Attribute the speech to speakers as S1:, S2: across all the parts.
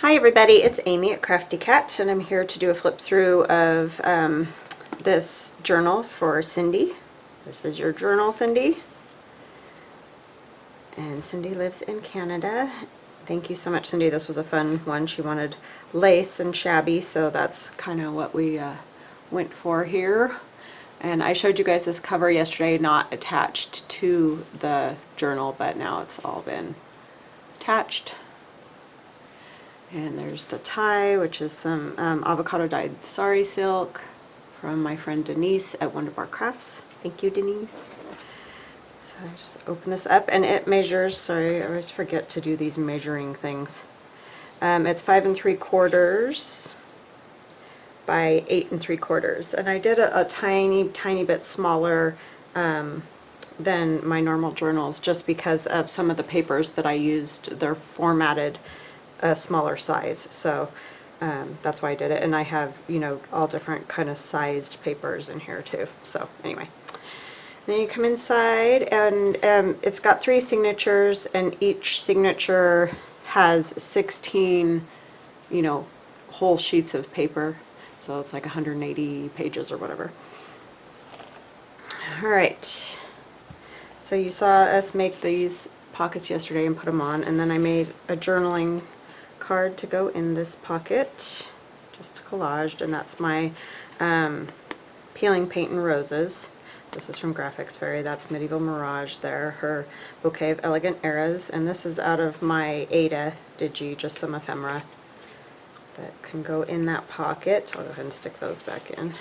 S1: Hi everybody, it's Amy at Crafty Cat, and I'm here to do a flip through of this journal for Cindy. This is your journal, Cindy. And Cindy lives in Canada. Thank you so much, Cindy. This was a fun one. She wanted lace and shabby, so that's kind of what we went for here. And I showed you guys this cover yesterday, not attached to the journal, but now it's all been attached. And there's the tie, which is some avocado dyed sari silk from my friend Denise at Wonderbar Crafts. Thank you, Denise. So I just open this up, and it measures, sorry, I always forget to do these measuring things. It's 5 3/4 by 8 3/4. And I did a tiny bit smaller than my normal journals, just because of some of the papers that I used. They're formatted a smaller size, so that's why I did it. And I have, you know, all different kind of sized papers in here too. So anyway, then you come inside, and it's got 3 signatures, and each signature has 16, you know, whole sheets of paper, so it's like 180 pages or whatever. All right, so you saw us make these pockets yesterday and put them on, and then I made a journaling card to go in this pocket, just collaged, and that's my peeling paint and roses. This is from Graphics Fairy. That's Medieval Mirage there, her Bouquet of Elegant Eras, and this is out of my Ada Digi, just some ephemera that can go in that pocket. I'll go ahead and stick those back in.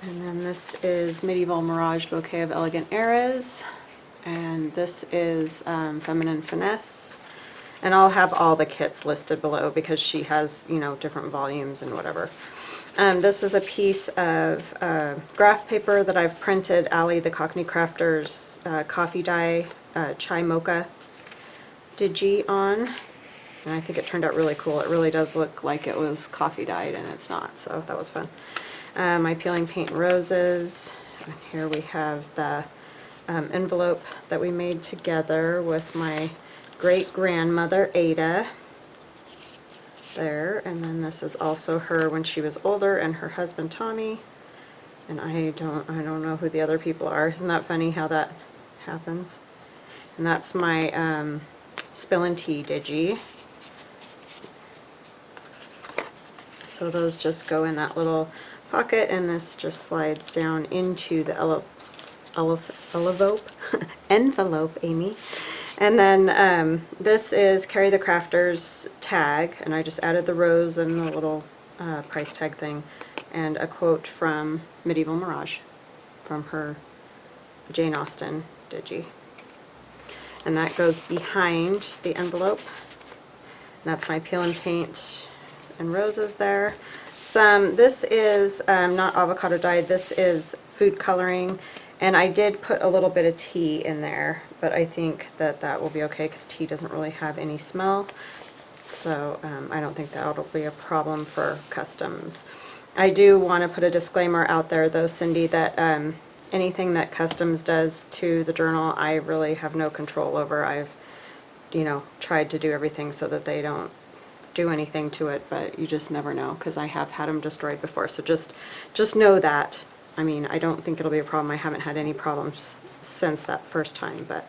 S1: And then this is Medieval Mirage Bouquet of Elegant Eras. And this is Feminine Finesse, and I'll have all the kits listed below because she has, you know, different volumes and whatever. This is a piece of graph paper that I've printed Ali the Cockney Crafter's coffee dye chai mocha digi on, and I think it turned out really cool. It really does look like it was coffee dyed, and it's not, so that was fun. My peeling paint and roses, and here we have the envelope that we made together with my great-grandmother Ada there, and then this is also her when she was older, and her husband Tommy, and I don't know who the other people are. Isn't that funny how that happens? And that's my Spill and Tea digi. So those just go in that little pocket, and this just slides down into the envelope, Amy. And then this is Ceri the Crafter's tag, and I just added the rose and the little price tag thing, and a quote from Medieval Mirage from her Jane Austen digi. And that goes behind the envelope. And that's my peel and paint and roses there. This is not avocado dyed, this is food coloring. And I did put a little bit of tea in there, but I think that that will be okay because tea doesn't really have any smell. So I don't think that will be a problem for customs. I do want to put a disclaimer out there though, Cindy, that anything that customs does to the journal, I really have no control over. I've, you know, tried to do everything so that they don't do anything to it, but you just never know, because I have had them destroyed before. So just know that. I mean, I don't think it'll be a problem. I haven't had any problems since that first time. But,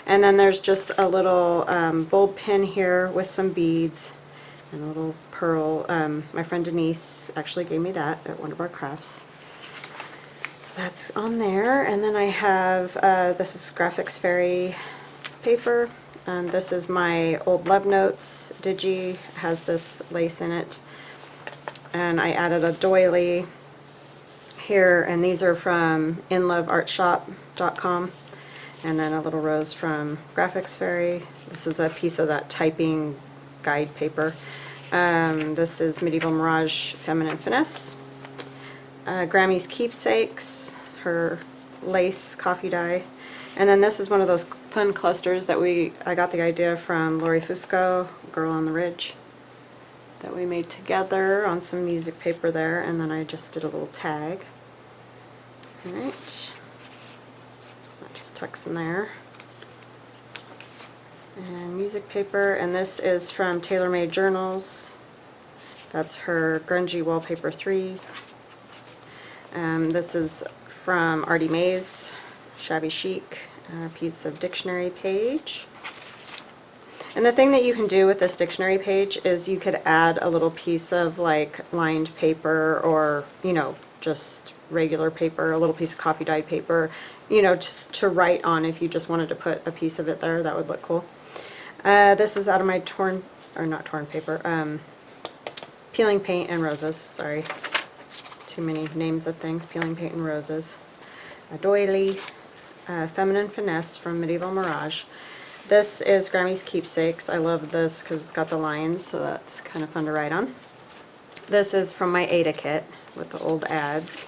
S1: and then there's just a little bulb pin here with some beads and a little pearl. My friend Denise actually gave me that at Wonderbar Crafts. So that's on there. And then I have, this is Graphics Fairy paper. This is my old Love Notes digi. It has this lace in it. And I added a doily here, and these are from inloveartshop.com, and then a little rose from Graphics Fairy. This is a piece of that typing guide paper. This is Medieval Mirage Feminine Finesse. Grammy's Keepsakes, her lace coffee dye. And then this is one of those fun clusters that I got the idea from Lori Fusco, Girl on the Ridge, that we made together on some music paper there, and then I just did a little tag. Alright, that just tucks in there. and music paper, and this is from TaylorMade Journals. That's her Grungy Wallpaper 3. This is from Artimaze, Shabby Chic, a piece of dictionary page. And the thing that you can do with this dictionary page is you could add a little piece of like lined paper, or, you know, just regular paper, a little piece of coffee dyed paper, you know, just to write on. If you just wanted to put a piece of it there, that would look cool. This is out of my peeling paint and roses, sorry. Too many names of things. Peeling paint and roses. A doily, feminine finesse from Medieval Mirage. This is Grammy's Keepsakes. I love this because it's got the lines, so that's kind of fun to write on. This is from my Ada kit with the old ads,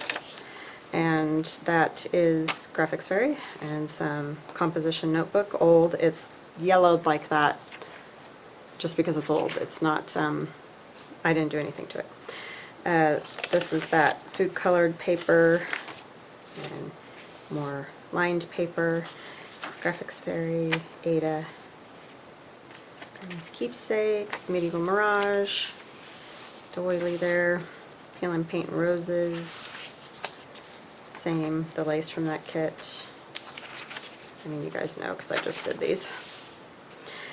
S1: and that is Graphics Fairy and some composition notebook. Old. It's yellowed like that just because it's old. It's not, I didn't do anything to it. This is that food colored paper and more lined paper. Graphics Fairy, Ada, Grammy's Keepsakes, Medieval Mirage, doily there, Peeling Paint and Roses, same, the lace from that kit. I mean, you guys know because I just did these.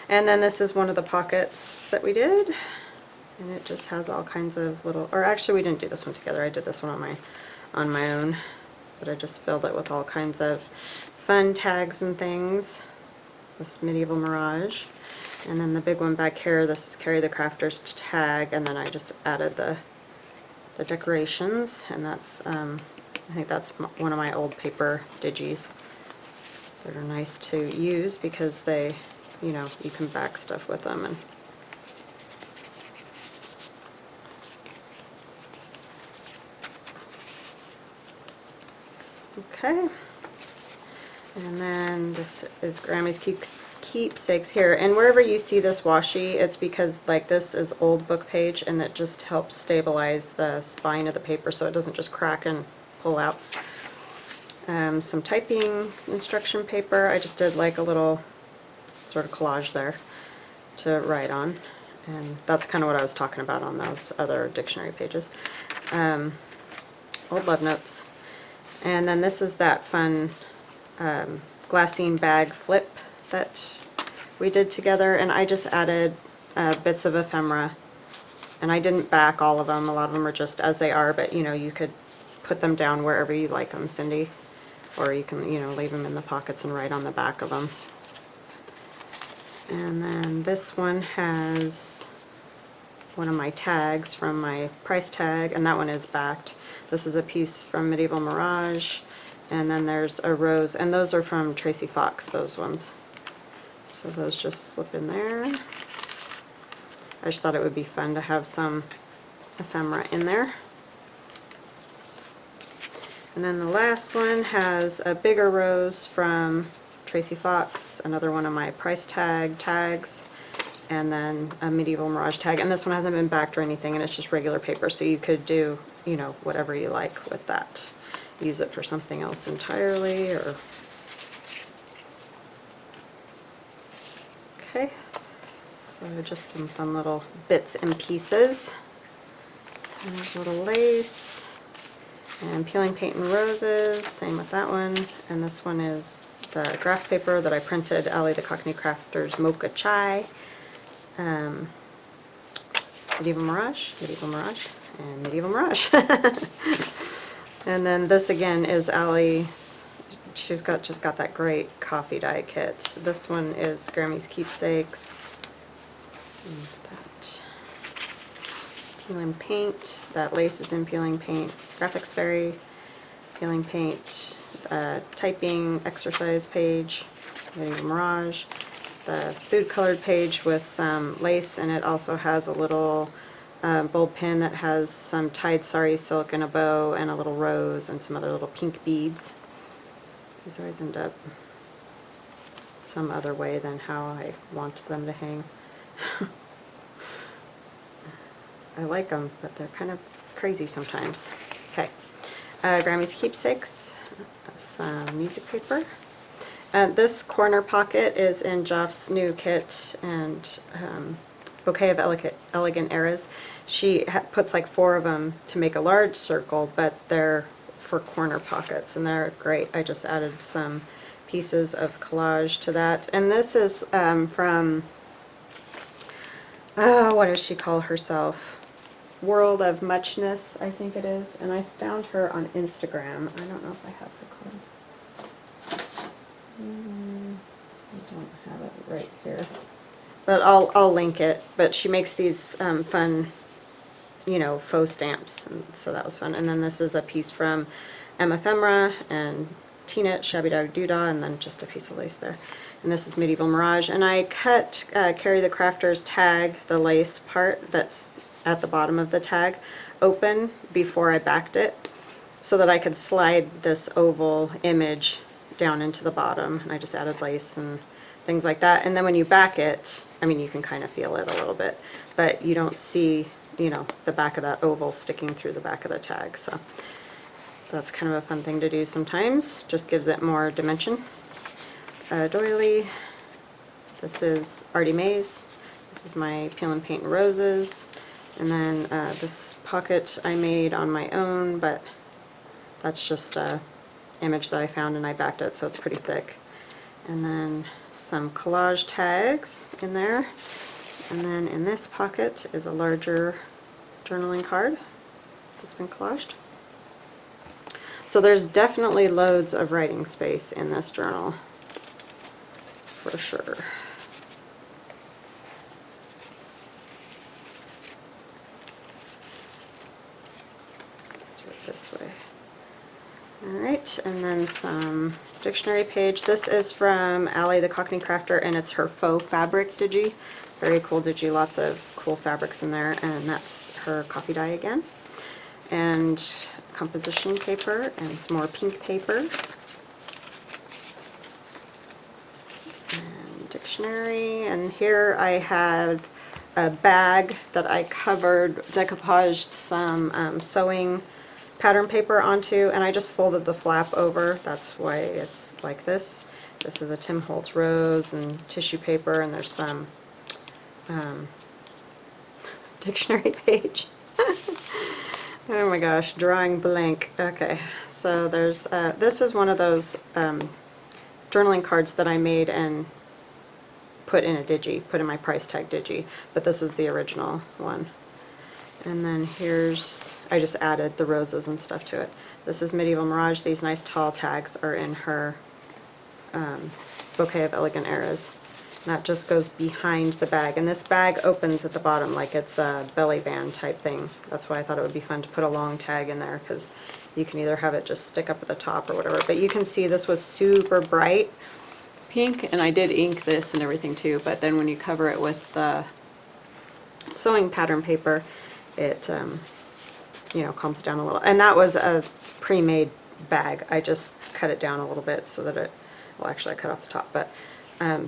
S1: And then this is one of the pockets that we did, and it just has all kinds of little, or actually we didn't do this one together, I did this one on my own, but I just filled it with all kinds of fun tags and things. This Medieval Mirage. And then the big one back here, this is Ceri the Crafter's tag, and then I just added the decorations, and that's, I think that's one of my old paper digis that are nice to use because they, you know, you can back stuff with them. And okay. And then this is Grammy's Keepsakes here. And wherever you see this washi, it's because like this is old book page, and that just helps stabilize the spine of the paper so it doesn't just crack and pull out. Some typing instruction paper. I just did like a little sort of collage there to write on. And that's kind of what I was talking about on those other dictionary pages. Old love notes. And then this is that fun Glassine bag flip that we did together, and I just added bits of ephemera, and I didn't back all of them. A lot of them are just as they are, but you know, you could put them down wherever you like them, Cindy, or you can, you know, leave them in the pockets and write on the back of them. And then this one has one of my tags from my price tag, and that one is backed. This is a piece from Medieval Mirage. And then there's a rose, and those are from Tracy Fox, those ones. So those just slip in there. I just thought it would be fun to have some ephemera in there. And then the last one has a bigger rose from Tracy Fox, another one of my price tags, and then a Medieval Mirage tag. And this one hasn't been backed or anything, and it's just regular paper, so you could do, you know, whatever you like with that. Use it for something else entirely, or okay. So just some fun little bits and pieces. And there's a little lace and Peeling Paint and Roses. Same with that one. And this one is the graph paper that I printed. Ali the Cockney Crafter's Mocha and Chi. Medieval Mirage, and Medieval Mirage. And then this again is Allie's. She's just got that great coffee dye kit. This one is Grammy's Keepsakes. And that Peeling Paint. That lace is in Peeling Paint. Graphics Fairy. Peeling Paint. Typing exercise page. Medieval Mirage. The food colored page with some lace, and it also has a little bulb pin that has some tied sari silk and a bow and a little rose and some other little pink beads. These always end up some other way than how I want them to hang. I like them, but they're kind of crazy sometimes. Okay, Grammy's Keepsakes, some music paper. This corner pocket is in Joff's new kit and Bouquet of Elegant Eras. She puts like 4 of them to make a large circle, but they're for corner pockets and they're great. I just added some pieces of collage to that. And this is from, what does she call herself? WorldofMuchness, I think it is. And I found her on Instagram. I don't know if I have her card. I don't have it right here. But I'll link it. But she makes these fun, you know, faux stamps, and so that was fun. And then this is a piece from Ephemera and Tina at Shabby Chic, and then just a piece of lace there. And this is Medieval Mirage. And I cut Ceri the Crafter's tag, the lace part that's at the bottom of the tag, open before I backed it, so that I could slide this oval image down into the bottom. And I just added lace and things like that. And then when you back it, I mean, you can kind of feel it a little bit, but you don't see, you know, the back of that oval sticking through the back of the tag. So that's kind of a fun thing to do sometimes. Just gives it more dimension. Doily. This is Artimaze. This is my Peel and Paint Roses. And then this pocket I made on my own, but that's just a image that I found and I backed it, so it's pretty thick. And then some collage tags in there. And then in this pocket is a larger journaling card that's been collaged. So there's definitely loads of writing space in this journal, for sure. Let's do it this way. Alright, and then some dictionary page. This is from Allie the Cockney Crafter, and it's her Faux Fabric digi. Very cool digi, lots of cool fabrics in there, and that's her coffee dye again. And composition paper and some more pink paper. And dictionary, and here I have a bag that I covered, decoupaged some sewing pattern paper onto, and I just folded the flap over. That's why it's like this. This is a Tim Holtz rose and tissue paper, and there's some dictionary page. Oh my gosh, drawing blank. Okay, so there's, this is one of those journaling cards that I made and put in a digi, put in my price tag digi, but this is the original one. And then here's, I just added the roses and stuff to it. This is Medieval Mirage. These nice tall tags are in her Bouquet of Elegant Eras. And that just goes behind the bag. And this bag opens at the bottom like it's a belly band type thing. That's why I thought it would be fun to put a long tag in there, because you can either have it just stick up at the top or whatever. But you can see this was super bright pink, and I did ink this and everything too, but then when you cover it with the sewing pattern paper, it you know, calms it down a little. And that was a pre-made bag. I just cut it down a little bit so that it, well, actually I cut off the top, but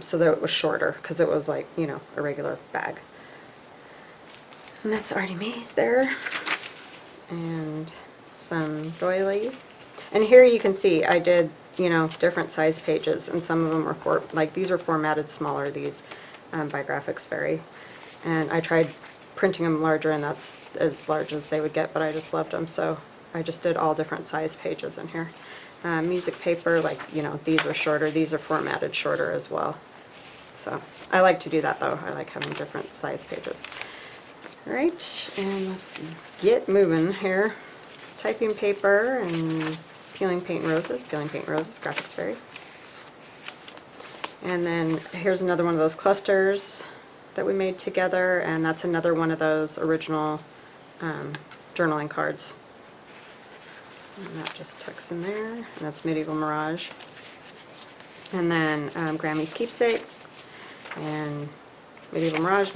S1: so that it was shorter, because it was like, you know, a regular bag. And that's Artimaze there. And some doily. And here you can see I did, you know, different size pages, and some of them were like these are formatted smaller, these by Graphics Fairy. And I tried printing them larger, and that's as large as they would get, but I just loved them, so I just did all different size pages in here. Music paper, like, you know, these are shorter, these are formatted shorter as well. So I like to do that though, I like having different size pages. Alright, and let's get moving here. Typing paper and Peeling Paint Roses, Graphics Fairy. And then here's another one of those clusters that we made together, and that's another one of those original journaling cards. And that just tucks in there, and that's Medieval Mirage. And then Grammy's Keepsake, and Medieval Mirage.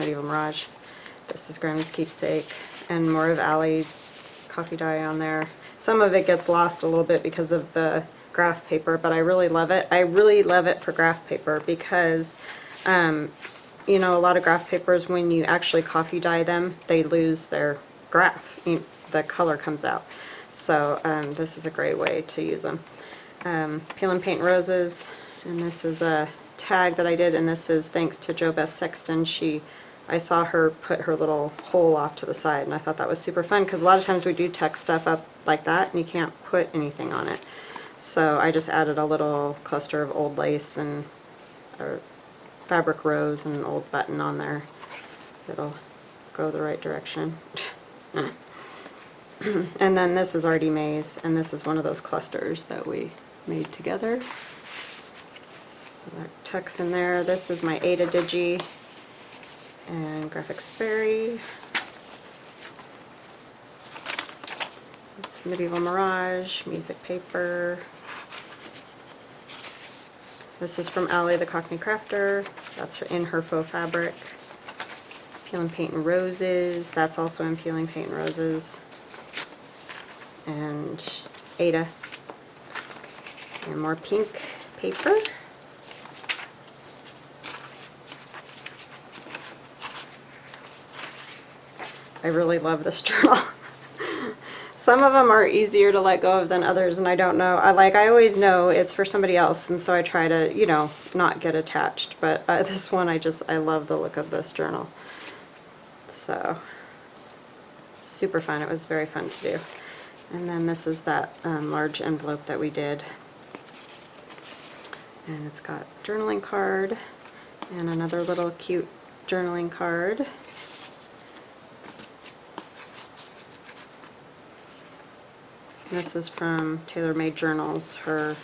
S1: This is Grammy's Keepsake, and more of Allie's coffee dye on there. Some of it gets lost a little bit because of the graph paper, but I really love it. I really love it for graph paper because, you know, a lot of graph papers, when you actually coffee dye them, they lose their graph. The color comes out. So this is a great way to use them. Peel and Paint Roses, and this is a tag that I did, and this is thanks to Jo Beth Sexton. I saw her put her little hole off to the side, and I thought that was super fun because a lot of times we do tuck stuff up like that and you can't put anything on it. So I just added a little cluster of old lace and fabric rose and an old button on there. It'll go the right direction. And then this is Artimaze, and this is one of those clusters that we made together. So that tucks in there. This is my Ada Digi and Graphics Fairy. It's Medieval Mirage, music paper. This is from Allie the Cockney Crafter. That's in her Faux Fabric. Peel and Paint and Roses. That's also in Peeling Paint and Roses. And Ada. And more pink paper. I really love this journal. Some of them are easier to let go of than others, and I don't know. I always know it's for somebody else, and so I try to, you know, not get attached. But this one, I love the look of this journal. So, super fun. It was very fun to do. And then this is that large envelope that we did. And it's got journaling card and another little cute journaling card. This is from Tailor Made Journals, her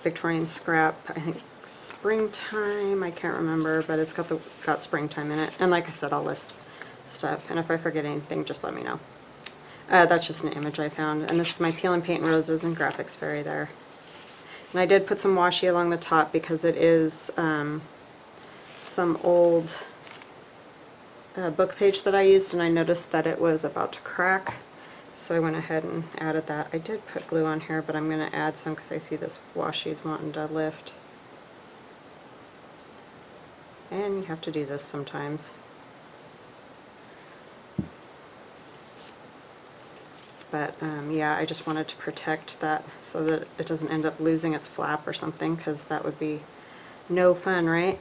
S1: Victorian scrap, I think springtime, I can't remember, but it's got springtime in it. And like I said, I'll list stuff, and if I forget anything, just let me know. That's just an image I found, and this is my Peel and Paint and Roses and Graphics Fairy there. And I did put some washi along the top because it is some old book page that I used, and I noticed that it was about to crack. So I went ahead and added that. I did put glue on here, but I'm going to add some because I see this washi is wanting to lift. And you have to do this sometimes. But yeah, I just wanted to protect that so that it doesn't end up losing its flap or something, because that would be no fun, right?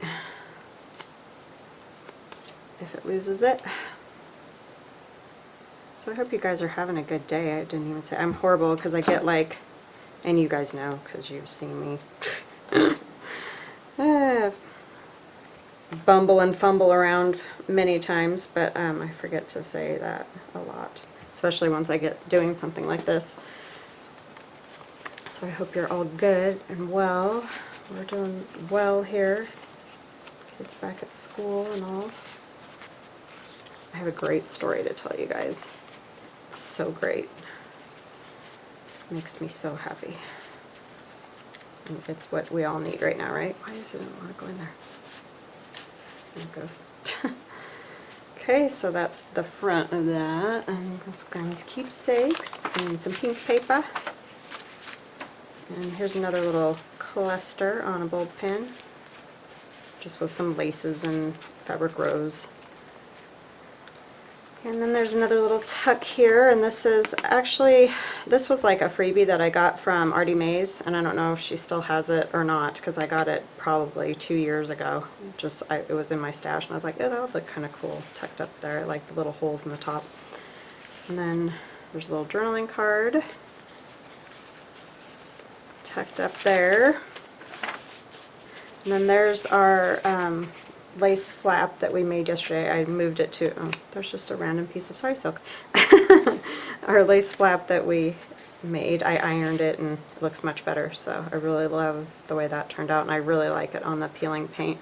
S1: If it loses it. So I hope you guys are having a good day. I didn't even say. I'm horrible because I get like, and you guys know because you've seen me bumble and fumble around many times, but I forget to say that a lot, especially once I get doing something like this. So I hope you're all good and well. We're doing well here. Kids back at school and all. I have a great story to tell you guys. So great. Makes me so happy. And it's what we all need right now, right? Why does it not want to go in there? There it goes. Okay, so that's the front of that. And this Granny's keepsakes and some pink paper. And here's another little cluster on a bulb pin, just with some laces and fabric rose. And then there's another little tuck here, and this is actually, this was like a freebie that I got from Artimaze, and I don't know if she still has it or not, because I got it probably 2 years ago. It was in my stash, and I was like, oh, that would look kind of cool tucked up there. I like the little holes in the top. And then there's a little journaling card tucked up there. And then there's our lace flap that we made yesterday. I moved it to, oh, there's just a random piece of sorry silk. Our lace flap that we made, I ironed it and it looks much better, so I really love the way that turned out, and I really like it on the peeling paint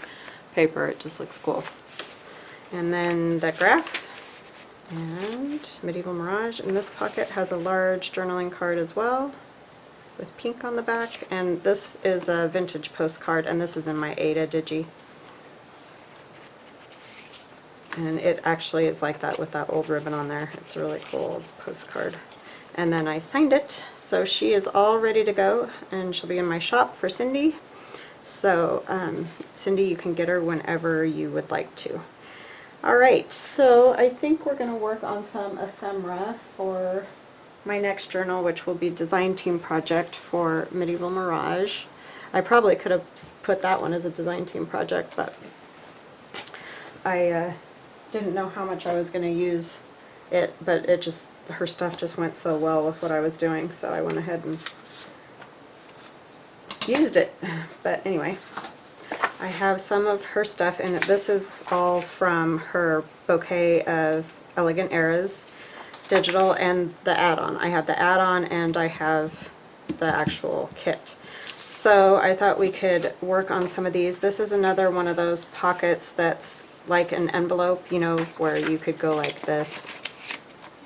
S1: paper. It just looks cool. And then the graph and Medieval Mirage, and this pocket has a large journaling card as well with pink on the back, and this is a vintage postcard, and this is in my Ada Digi. And it actually is like that with that old ribbon on there. It's a really cool old postcard. And then I signed it, so she is all ready to go, and she'll be in my shop for Cindy. So Cindy, you can get her whenever you would like to. Alright, so I think we're going to work on some ephemera for my next journal, which will be Design Team Project for Medieval Mirage. I probably could have put that one as a design team project, but I didn't know how much I was going to use it, but it just, her stuff just went so well with what I was doing, so I went ahead and used it. But anyway, I have some of her stuff, and this is all from her bouquet of Elegant Eras digital and the add-on. I have the add-on and I have the actual kit. So I thought we could work on some of these. This is another one of those pockets that's like an envelope, you know, where you could go like this,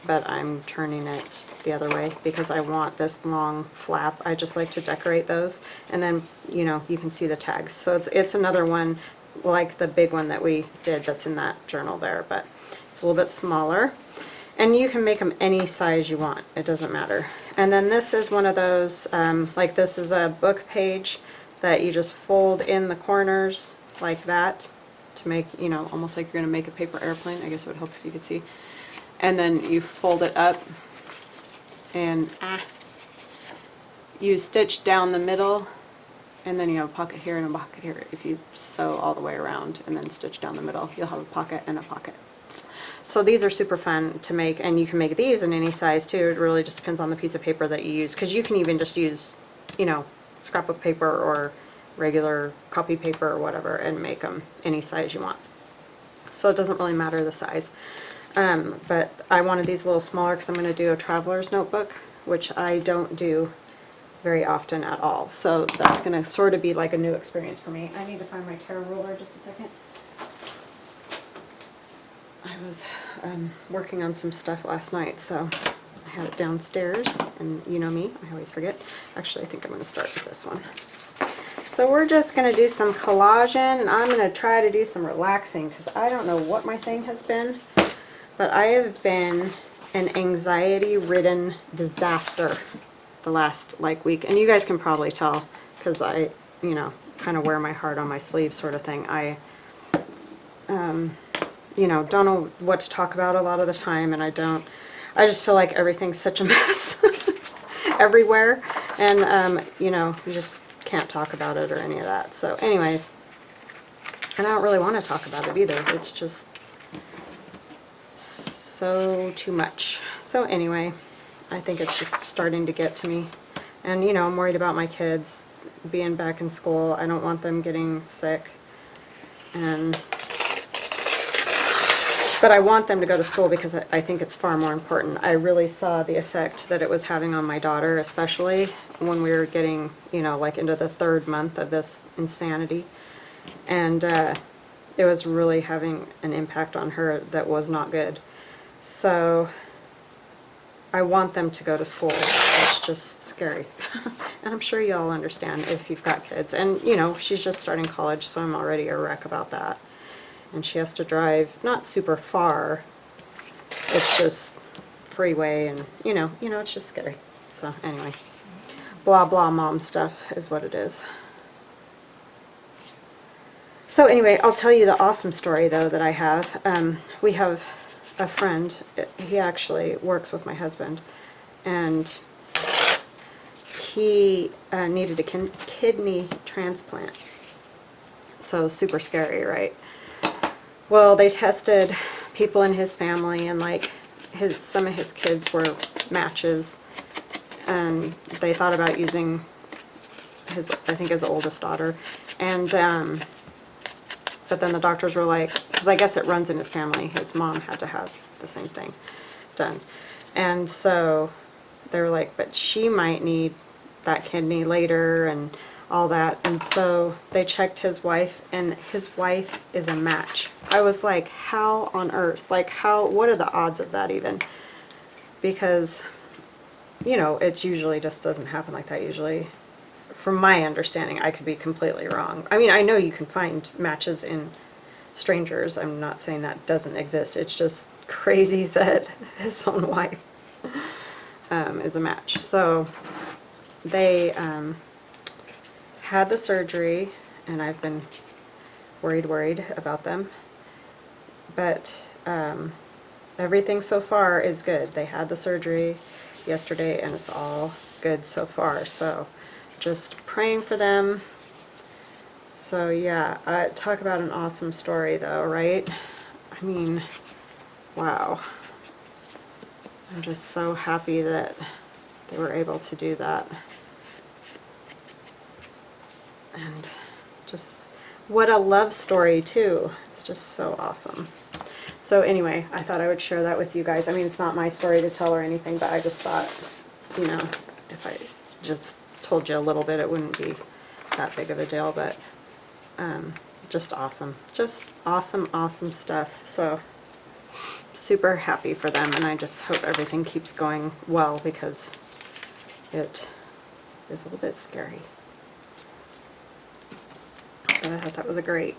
S1: but I'm turning it the other way because I want this long flap. I just like to decorate those, and then, you know, you can see the tags. So it's another one like the big one that we did that's in that journal there, but it's a little bit smaller. And you can make them any size you want. It doesn't matter. And then this is one of those, like this is a book page that you just fold in the corners like that to make, you know, almost like you're going to make a paper airplane. I guess it would help if you could see. And then you fold it up and you stitch down the middle, and then you have a pocket here and a pocket here. If you sew all the way around and then stitch down the middle, you'll have a pocket and a pocket. So these are super fun to make, and you can make these in any size too. It really just depends on the piece of paper that you use, because you can even just use, you know, scrapbook paper or regular copy paper or whatever and make them any size you want. So it doesn't really matter the size. But I wanted these a little smaller because I'm going to do a traveler's notebook, which I don't do very often at all. So that's going to sort of be like a new experience for me. I need to find my tear ruler just a second. I was working on some stuff last night, so I had it downstairs, and you know me, I always forget. Actually, I think I'm going to start with this one. So we're just going to do some collaging, and I'm going to try to do some relaxing, because I don't know what my thing has been, but I have been an anxiety-ridden disaster the last like week, and you guys can probably tell, because I, you know, kind of wear my heart on my sleeve sort of thing. I you know, don't know what to talk about a lot of the time, and I just feel like everything's such a mess everywhere, and you know, you just can't talk about it or any of that. So anyways, and I don't really want to talk about it either. It's just so too much. So anyway, I think it's just starting to get to me, and you know, I'm worried about my kids being back in school. I don't want them getting sick, but I want them to go to school because I think it's far more important. I really saw the effect that it was having on my daughter, especially when we were getting, you know, like into the 3rd month of this insanity. And it was really having an impact on her that was not good. So I want them to go to school. It's just scary. And I'm sure you all understand if you've got kids. And, you know, she's just starting college, so I'm already a wreck about that. And she has to drive not super far. It's just freeway, and you know, it's just scary. So anyway, blah blah mom stuff is what it is. So anyway, I'll tell you the awesome story though that I have. We have a friend. He actually works with my husband, and he needed a kidney transplant. So super scary, right? Well, they tested people in his family, and like some of his kids were matches, and they thought about using I think his oldest daughter, and but then the doctors were like, because I guess it runs in his family, his mom had to have the same thing done, and so they were like, but she might need that kidney later and all that. And so they checked his wife, and his wife is a match. I was like, how on earth? Like, what are the odds of that even? Because, you know, it usually just doesn't happen like that usually. From my understanding, I could be completely wrong. I mean, I know you can find matches in strangers. I'm not saying that doesn't exist. It's just crazy that his own wife is a match. So they had the surgery, and I've been worried about them, but everything so far is good. They had the surgery yesterday, and it's all good so far. So just praying for them, So yeah, talk about an awesome story though, right? I mean, wow. I'm just so happy that they were able to do that. And just what a love story too. It's just so awesome. So anyway, I thought I would share that with you guys. I mean, it's not my story to tell or anything, but I just thought, you know, if I just told you a little bit, it wouldn't be that big of a deal, but just awesome. Just awesome, awesome stuff. So super happy for them, and I just hope everything keeps going well because it is a little bit scary. But I thought that was a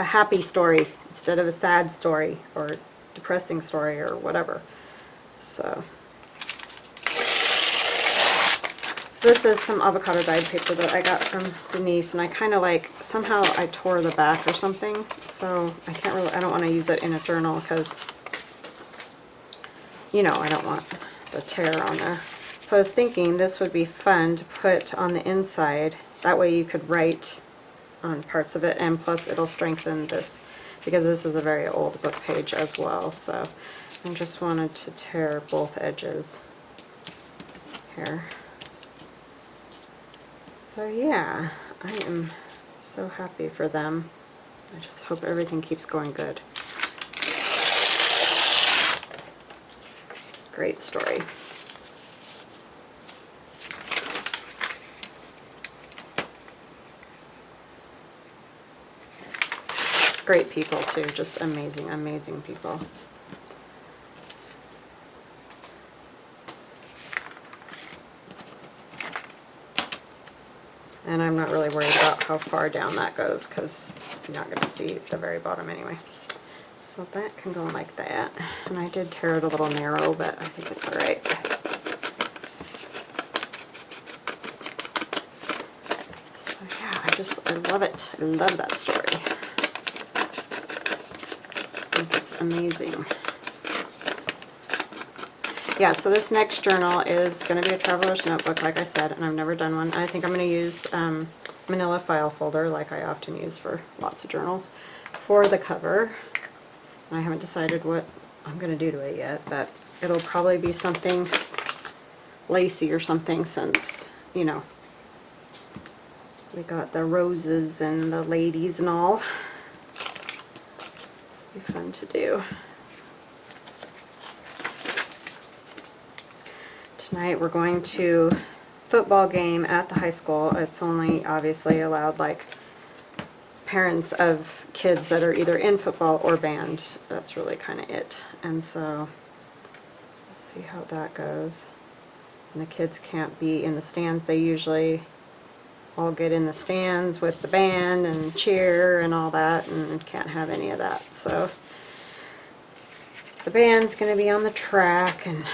S1: happy story instead of a sad story or depressing story or whatever. So this is some avocado dyed paper that I got from Denise, and I kind of like, somehow I tore the back or something, so I don't want to use it in a journal because, you know, I don't want the tear on there. So I was thinking this would be fun to put on the inside, that way you could write on parts of it, and plus it'll strengthen this, because this is a very old book page as well. So I just wanted to tear both edges here. So yeah, I am so happy for them. I just hope everything keeps going good. Great story. Great people too, just amazing, amazing people. And I'm not really worried about how far down that goes because you're not going to see the very bottom anyway. So that can go like that. And I did tear it a little narrow, but I think it's alright. So yeah, I love it. I love that story. I think it's amazing. Yeah, so this next journal is going to be a traveler's notebook, like I said, and I've never done one. I think I'm going to use manila file folder, like I often use for lots of journals, for the cover. And I haven't decided what I'm going to do to it yet, but it'll probably be something lacy or something, since, you know, we got the roses and the ladies and all. This will be fun to do. Tonight we're going to football game at the high school. It's only obviously allowed like parents of kids that are either in football or band. That's really kind of it. And so let's see how that goes. And the kids can't be in the stands. They usually all get in the stands with the band and cheer and all that, and can't have any of that. So the band's going to be on the track, and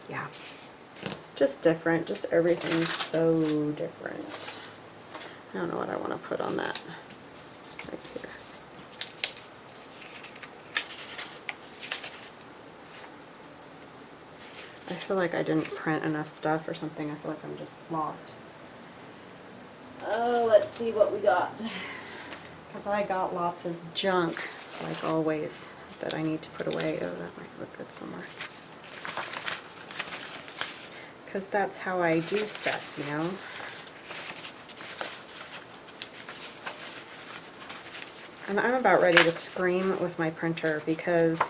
S1: yeah, just different. Just everything's so different. I don't know what I want to put on that right here. I feel like I didn't print enough stuff or something. I feel like I'm just lost. Oh, let's see what we got. Because I got lots of junk, like always, that I need to put away. Oh, that might look good somewhere. Because that's how I do stuff, you know. And I'm about ready to scream with my printer because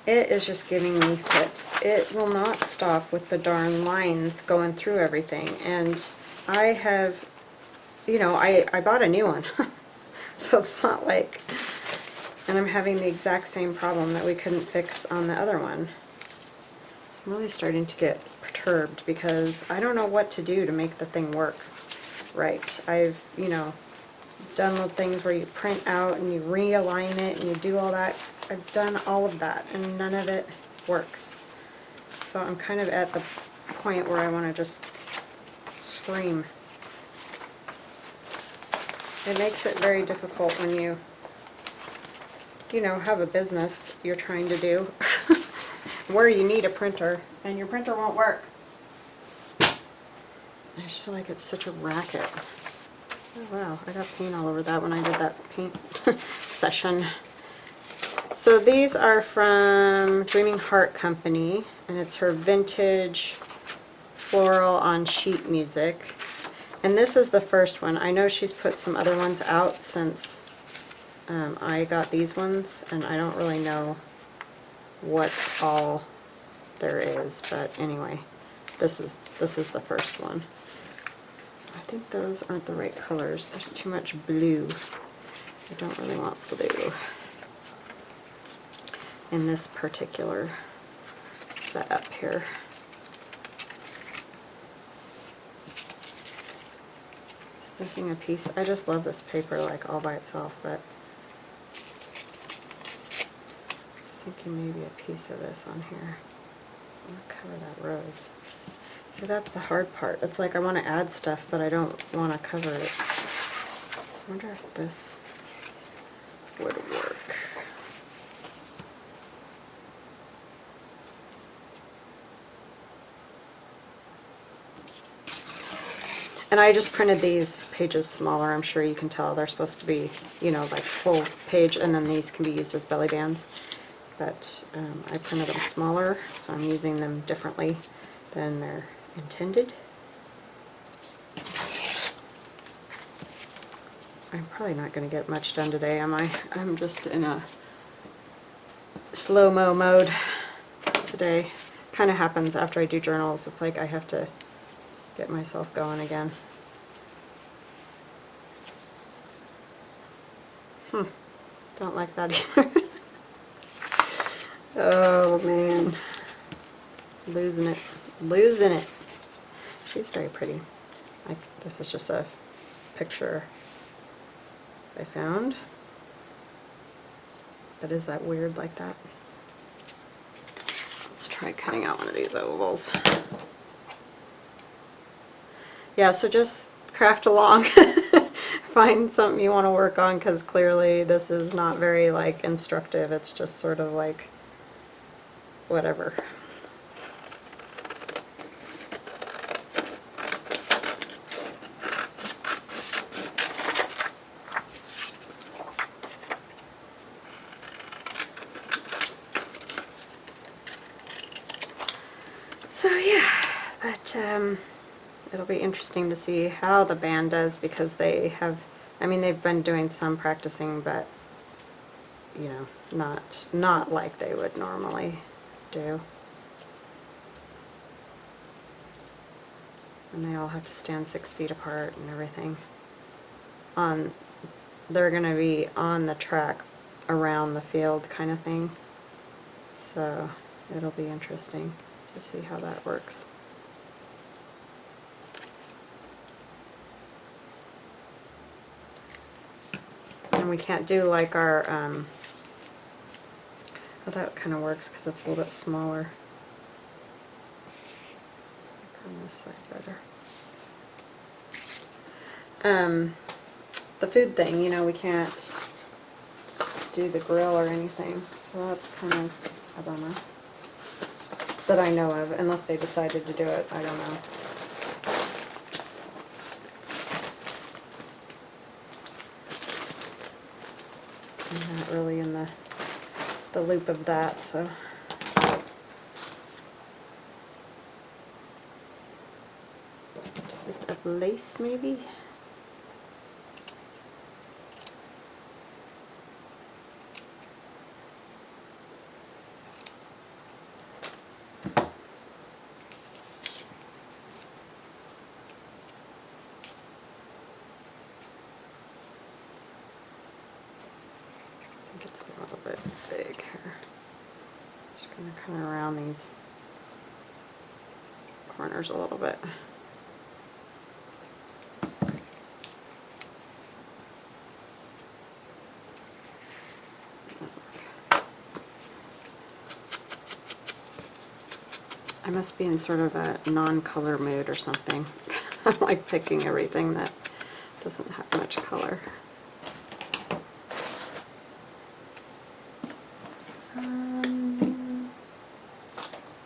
S1: it is just giving me fits. It will not stop with the darn lines going through everything. And I have, you know, I bought a new one. So it's not like, and I'm having the exact same problem that we couldn't fix on the other one. I'm really starting to get perturbed because I don't know what to do to make the thing work right. I've, you know, done little things where you print out and you realign it and you do all that. I've done all of that and none of it works. So I'm kind of at the point where I want to just scream. It makes it very difficult when you know, have a business you're trying to do where you need a printer and your printer won't work. I just feel like it's such a racket. Oh wow, I got paint all over that when I did that paint session. So these are from Dreaming Heart Company, and it's her vintage floral on sheet music. And this is the first one. I know she's put some other ones out since I got these ones, and I don't really know what all there is, but anyway, this is the first one. I think those aren't the right colors. There's too much blue. I don't really want blue in this particular setup here. Just thinking a piece. I just love this paper like all by itself, but thinking maybe a piece of this on here. I'm going to cover that rose. See, that's the hard part. It's like I want to add stuff, but I don't want to cover it. I wonder if this would work. And I just printed these pages smaller. I'm sure you can tell they're supposed to be, you know, like full page, and then these can be used as belly bands. But I printed them smaller, so I'm using them differently than they're intended. I'm probably not going to get much done today, am I? I'm just in a slow-mo mode today. Kind of happens after I do journals. It's like I have to get myself going again. Don't like that either. Oh man, losing it, losing it. She's very pretty. This is just a picture I found. But is that weird like that? Let's try cutting out one of these ovals. Yeah, so just craft along. Find something you want to work on, because clearly this is not very like instructive. It's just sort of like whatever. So yeah, but it'll be interesting to see how the band does, because they have, I mean, they've been doing some practicing, but you know, not like they would normally do. And they all have to stand 6 feet apart and everything. They're going to be on the track around the field kind of thing. So it'll be interesting to see how that works. And we can't do like our, well, that kind of works because it's a little bit smaller. On this side better. The food thing, you know, we can't do the grill or anything, so that's kind of a bummer. That I know of, unless they decided to do it, I don't know. I'm not really in the loop of that, so. A bit of lace, maybe? It's a little bit big here. Just going to come around these corners a little bit. I must be in sort of a non-color mood or something. I'm like picking everything that doesn't have much color.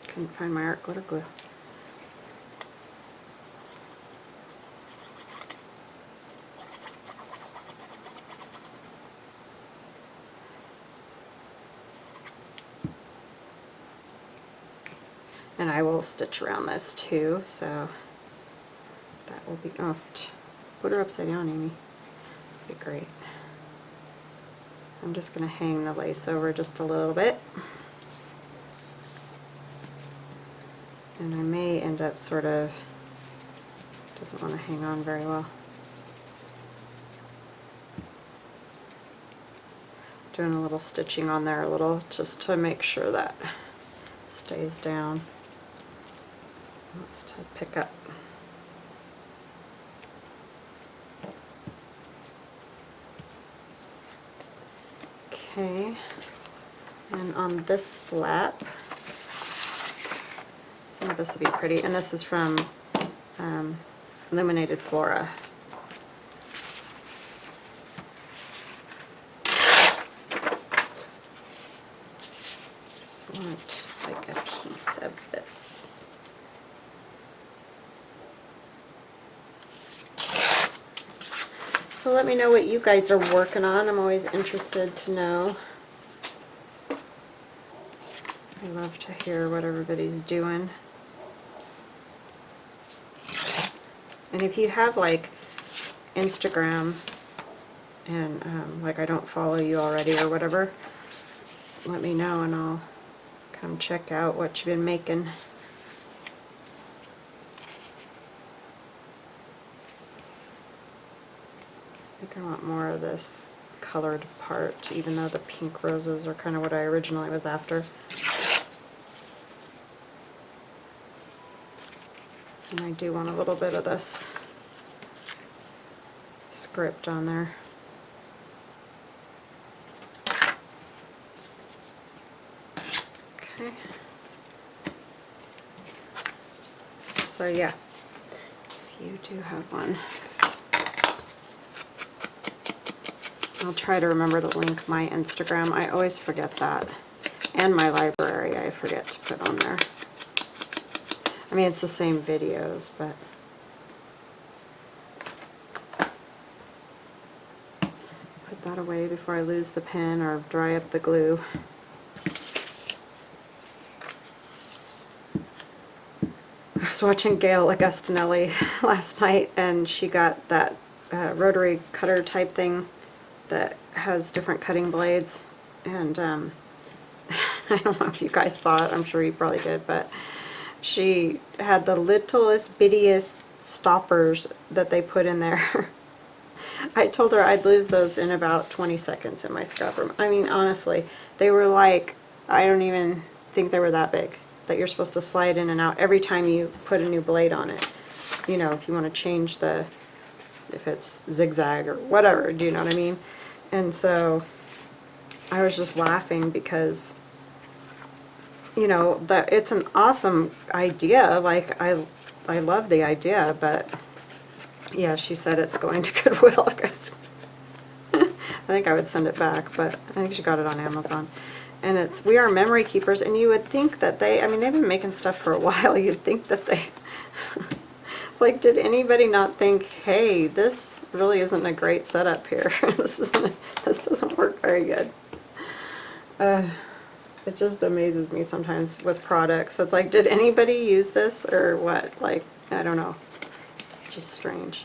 S1: Couldn't find my art glitter glue. And I will stitch around this too, so that will be, oh, put her upside down, Amy. That'd be great. I'm just going to hang the lace over just a little bit. And I may end up sort of, doesn't want to hang on very well. Doing a little stitching on there a little just to make sure that stays down. Wants to pick up. Okay, and on this flap, some of this will be pretty, and this is from Illuminated Flora. Just want like a piece of this. So let me know what you guys are working on. I'm always interested to know. I love to hear what everybody's doing. And if you have like Instagram and like I don't follow you already or whatever, let me know and I'll come check out what you've been making. I think I want more of this colored part, even though the pink roses are kind of what I originally was after. And I do want a little bit of this script on there. Okay. So yeah, if you do have one, I'll try to remember to link my Instagram. I always forget that. And my library I forget to put on there. I mean, it's the same videos, but put that away before I lose the pen or dry up the glue. I was watching Gail Augustinelli last night, and she got that rotary cutter type thing that has different cutting blades, and I don't know if you guys saw it, I'm sure you probably did, but she had the littlest bittiest stoppers that they put in there. I told her I'd lose those in about 20 seconds in my scrap room. I mean, honestly, they were like, I don't even think they were that big, that you're supposed to slide in and out every time you put a new blade on it. You know, if you want to change the, if it's zigzag or whatever, do you know what I mean? And so I was just laughing because, you know, that it's an awesome idea. Like, I love the idea, but yeah, she said it's going to Goodwill, because I think I would send it back, but I think she got it on Amazon. And it's We Are Memory Keepers, and you would think that they, I mean, they've been making stuff for a while, you'd think that they, it's like, did anybody not think, hey, this really isn't a great setup here. This doesn't work very good. It just amazes me sometimes with products. It's like, did anybody use this or what? Like, I don't know. It's just strange.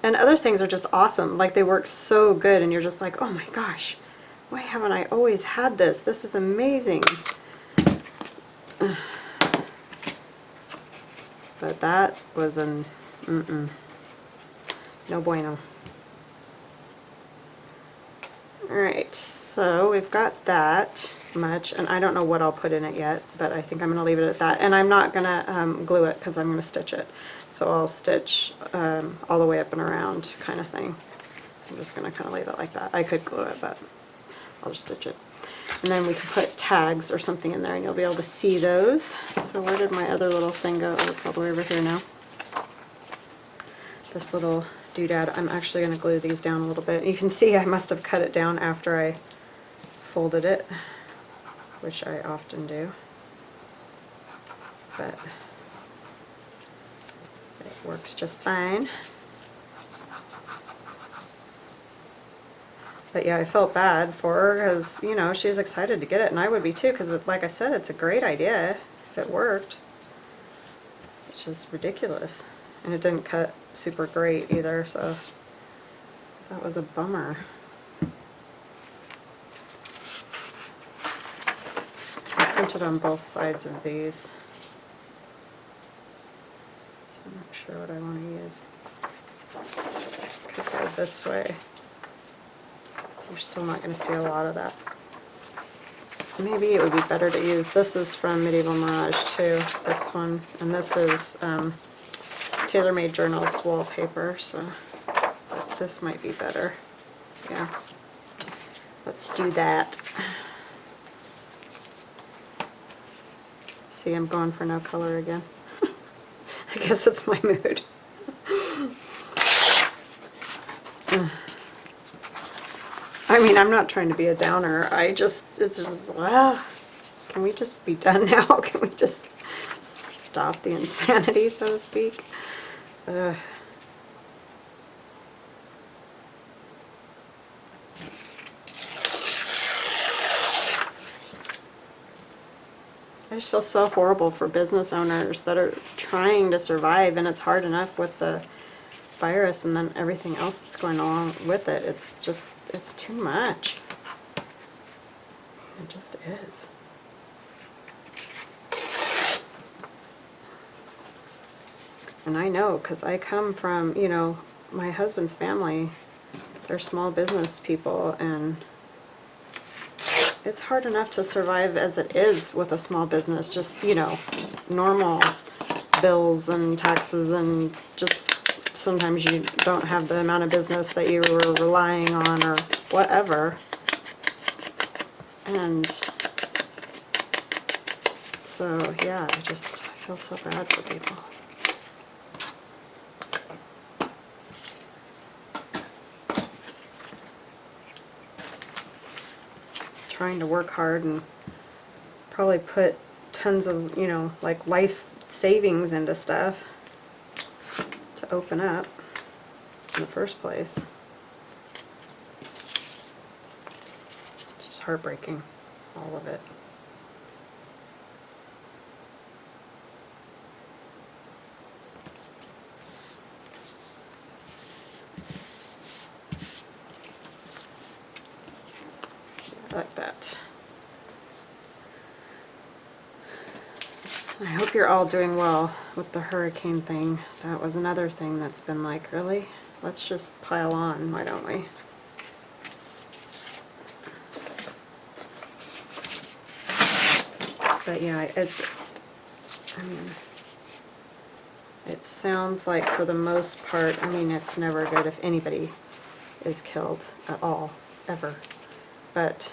S1: And other things are just awesome. Like, they work so good and you're just like, oh my gosh, why haven't I always had this? This is amazing. But that was an no bueno. Alright, so we've got that much, and I don't know what I'll put in it yet, but I think I'm going to leave it at that. And I'm not going to glue it because I'm going to stitch it. So I'll stitch all the way up and around kind of thing. So I'm just going to kind of leave it like that. I could glue it, but I'll just stitch it. And then we can put tags or something in there and you'll be able to see those. So where did my other little thing go? Oh, it's all the way over here now. This little doodad, I'm actually going to glue these down a little bit. You can see I must have cut it down after I folded it, which I often do. But it works just fine. But yeah, I felt bad for her because, you know, she's excited to get it, and I would be too, because like I said, it's a great idea. it worked, which is ridiculous. And it didn't cut super great either, so that was a bummer. I printed on both sides of these, so I'm not sure what I want to use. Could go this way. You're still not going to see a lot of that. Maybe it would be better to use, this is from Medieval Mirage too, this one, and this is TaylorMade Journals wallpaper, so this might be better. Yeah, let's do that. See, I'm going for no color again. I guess it's my mood. I mean, I'm not trying to be a downer. It's just, can we just be done now? Can we just stop the insanity, so to speak? I just feel so horrible for business owners that are trying to survive, and it's hard enough with the virus and then everything else that's going along with it. It's just, it's too much. It just is. And I know, because I come from, you know, my husband's family, they're small business people, and it's hard enough to survive as it is with a small business, just, you know, normal bills and taxes, and just sometimes you don't have the amount of business that you were relying on or whatever. And so, yeah, I feel so bad for people. Trying to work hard and probably put tons of, you know, like life savings into stuff to open up in the first place. It's just heartbreaking, all of it. Like that. I hope you're all doing well with the hurricane thing. That was another thing that's been like, really? Let's just pile on, why don't we? But yeah, I mean, it sounds like for the most part, I mean, it's never good if anybody is killed at all, ever. But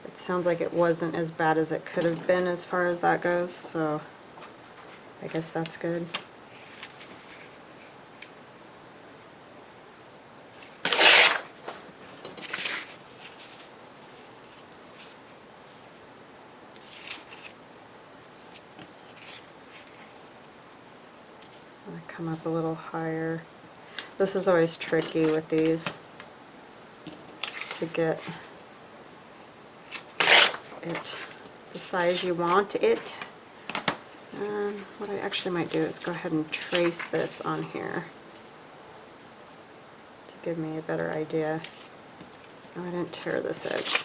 S1: it sounds like it wasn't as bad as it could have been as far as that goes, so I guess that's good. Come up a little higher. This is always tricky with these, to get it the size you want it. What I actually might do is go ahead and trace this on here to give me a better idea. Oh, I didn't tear this edge.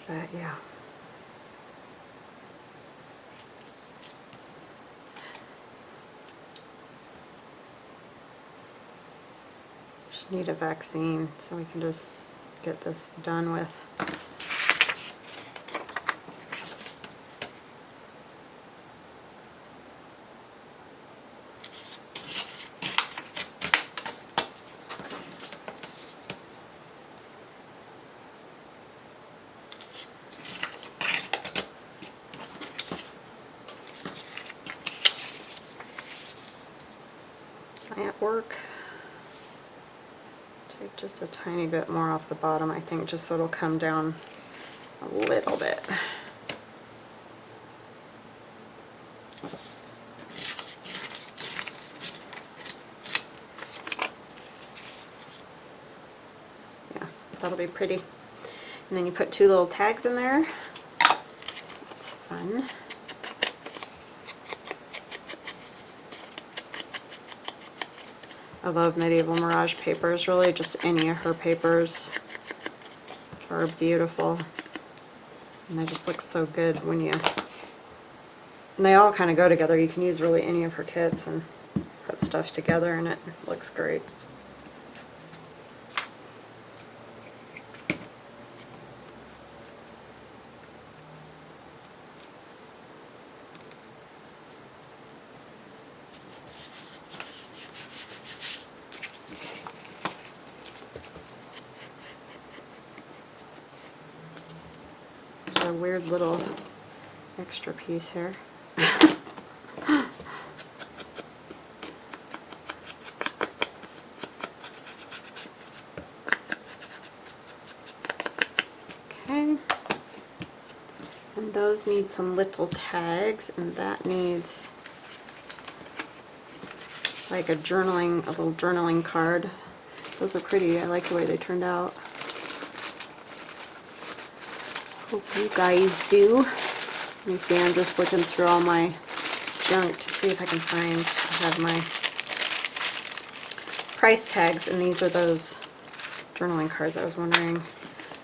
S1: But yeah. Just need a vaccine so we can just get this done with. At work, take just a tiny bit more off the bottom, I think, just so it'll come down a little bit. that'll be pretty. And then you put 2 little tags in there. That's fun. I love Medieval Mirage papers. Really, just any of her papers are beautiful. And they just look so good when you... And they all kind of go together. You can use really any of her kits and put stuff together and it looks great. There's a weird little extra piece here. Okay, and those need some little tags, and that needs like a little journaling card. Those are pretty. I like the way they turned out. Hope you guys do. Let me see, I'm just looking through all my junk to see if I can find, I have my price tags, and these are those journaling cards. I was wondering,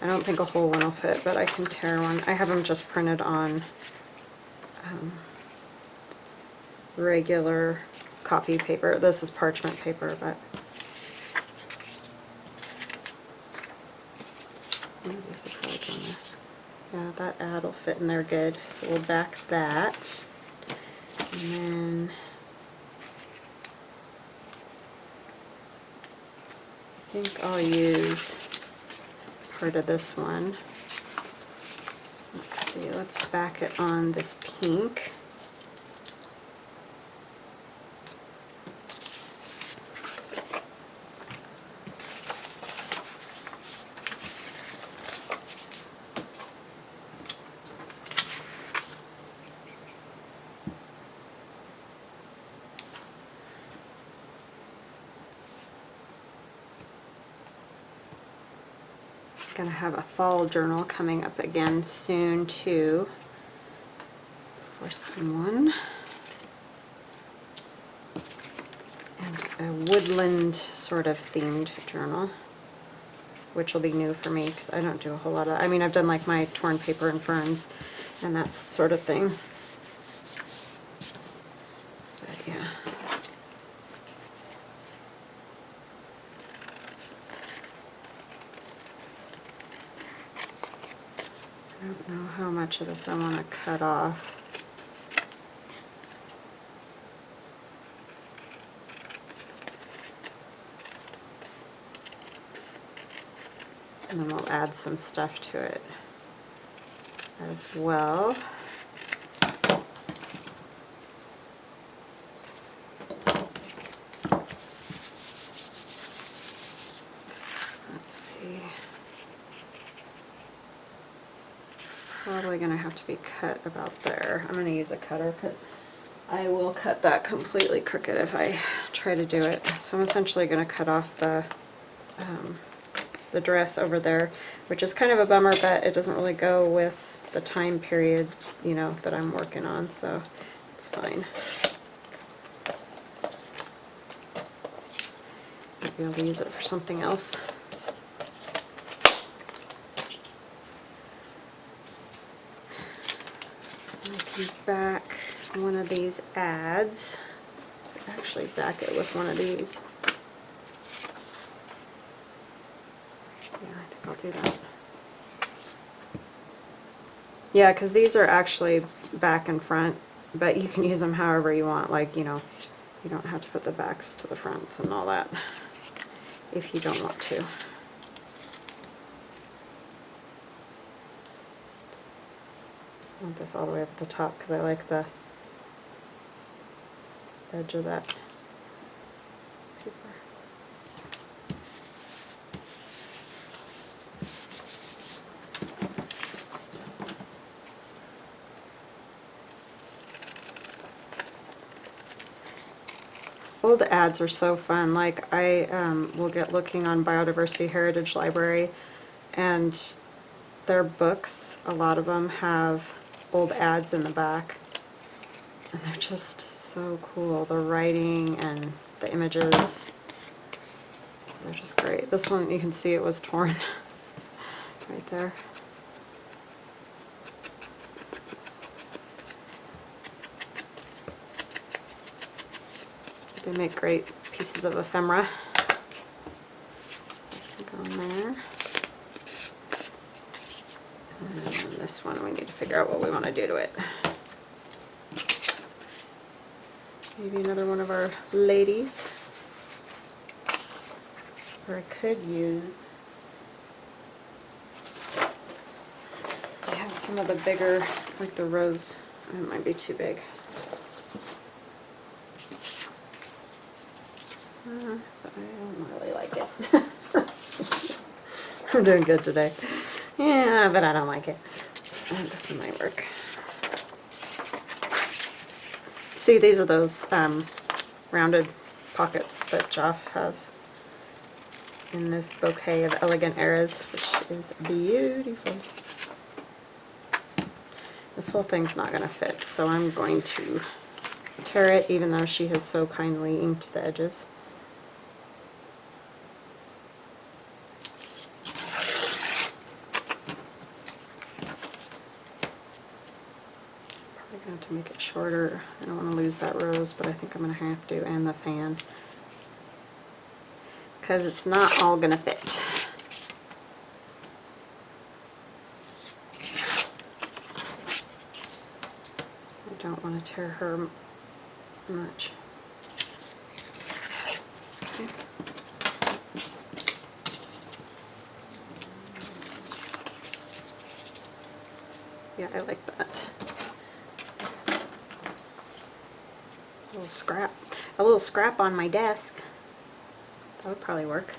S1: I don't think a whole one will fit, but I can tear one. I have them just printed on regular copy paper. This is parchment paper, but these are probably going there. Yeah, that ad will fit in there good. So we'll back that. And then I think I'll use part of this one. Let's see, let's back it on this pink. Gonna have a fall journal coming up again soon too for someone, and a woodland sort of themed journal, which will be new for me because I don't do a whole lot of, I mean, I've done like my torn paper and ferns and that sort of thing, but yeah. I don't know how much of this I want to cut off. And then we'll add some stuff to it as well. Let's see. Probably going to have to be cut about there. I'm going to use a cutter because I will cut that completely crooked if I try to do it. So I'm essentially going to cut off the dress over there, which is kind of a bummer, but it doesn't really go with the time period, you know, that I'm working on, so it's fine. Maybe I'll use it for something else. Back one of these ads. Actually back it with one of these. Yeah, I think I'll do that. Yeah, because these are actually back and front, but you can use them however you want. Like, you know, you don't have to put the backs to the fronts and all that if you don't want to. I want this all the way up at the top because I like the edge of that paper. Old ads are so fun. Like I will get looking on Biodiversity Heritage Library and their books, a lot of them have old ads in the back, and they're just so cool. The writing and the images, they're just great. This one, you can see it was torn right there. They make great pieces of ephemera. So go in there. And this one, we need to figure out what we want to do to it. Maybe another one of our ladies. Or I could use, I have some of the bigger, like the rose, it might be too big. But I don't really like it. I'm doing good today. Yeah, but I don't like it. This one might work. See, these are those rounded pockets that Joff has in this bouquet of elegant eras, which is beautiful. This whole thing's not going to fit, so I'm going to tear it, even though she has so kindly inked the edges. Probably going to make it shorter. I don't want to lose that rose, but I think I'm going to have to, and the fan, because it's not all going to fit. I don't want to tear her much. Okay. Yeah, I like that. A little scrap on my desk. That would probably work.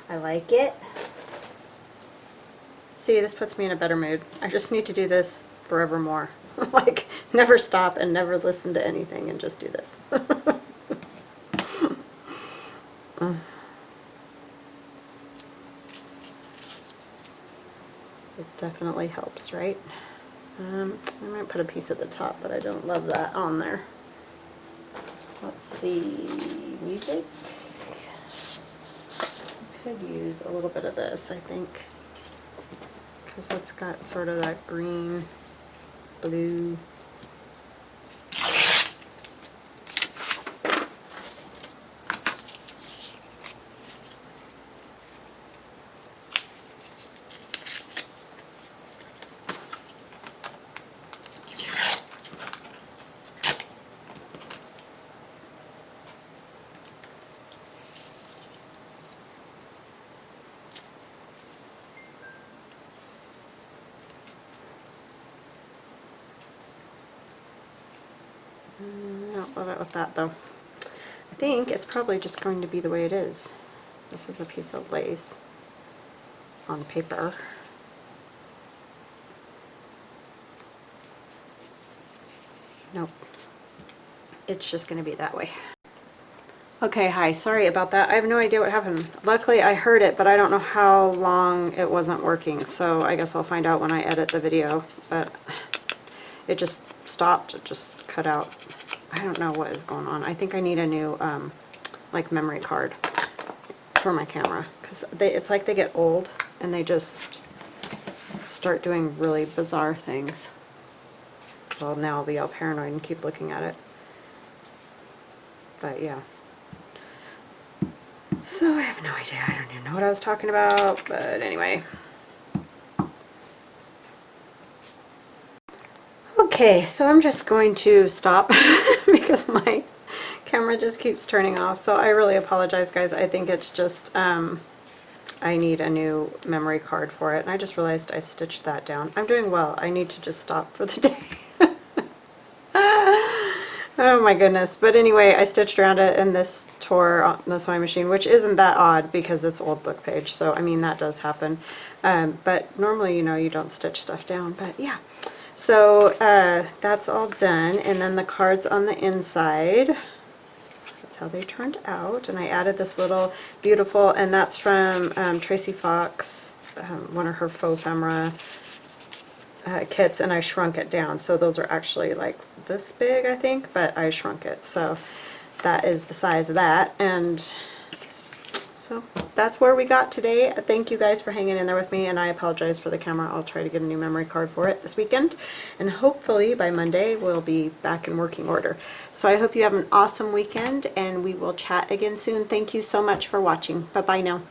S1: I like it. See, this puts me in a better mood. I just need to do this forevermore. Like, never stop and never listen to anything and just do this. It definitely helps, right? I might put a piece at the top, but I don't love that on there. Let's see, music. I could use a little bit of this, I think, because it's got sort of that green, blue. I don't love it with that though. I think it's probably just going to be the way it is. This is a piece of lace on paper. Nope. It's just going to be that way. Okay, hi, sorry about that. I have no idea what happened. Luckily I heard it, but I don't know how long it wasn't working, so I guess I'll find out when I edit the video. But it just stopped, it just cut out. I don't know what is going on. I think I need a new like memory card for my camera, because it's like they get old and they just start doing really bizarre things. So now I'll be all paranoid and keep looking at it. But yeah. So I have no idea. I don't even know what I was talking about, but anyway. Okay, so I'm just going to stop because my camera just keeps turning off. So I really apologize, guys. I think it's just I need a new memory card for it, and I just realized I stitched that down. I'm doing well. I need to just stop for the day. Oh my goodness. But anyway, I stitched around it and this tore on the sewing machine, which isn't that odd because it's old book page. So I mean, that does happen. But normally, you know, you don't stitch stuff down, but yeah. So that's all done, and then the cards on the inside, that's how they turned out. And I added this little beautiful, and that's from Tracy Fox one of her Faux Ephemera kits, and I shrunk it down. So those are actually like this big, I think, but I shrunk it. So that is the size of that. And so that's where we got today. Thank you guys for hanging in there with me, and I apologize for the camera. I'll try to get a new memory card for it this weekend, and hopefully by Monday we'll be back in working order. So I hope you have an awesome weekend, and we will chat again soon. Thank you so much for watching. Bye-bye now.